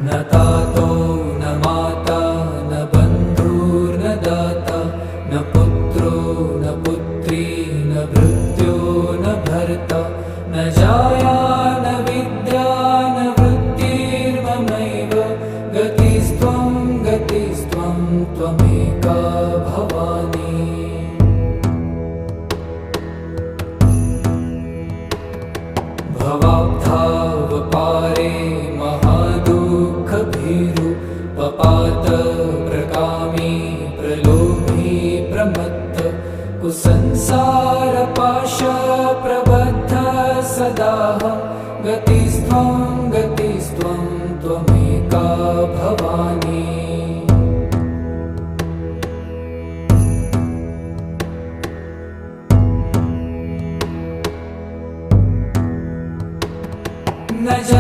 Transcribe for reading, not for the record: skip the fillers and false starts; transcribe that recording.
न तातो न माता न बन्धुर्न दाता न पुत्रो न पुत्री न भृत्यो न भर्ता न जाया न विद्या न वृत्तिर्ममैव गतिस्त्वं त्वमेका भवानी। भवाब्धावपारे महादुःखभीरु पपात प्रकामी प्रलोभी प्रमत्त कुसंसारपाश प्रबद्ध सदाहं गतिस्त्वं त्वमेका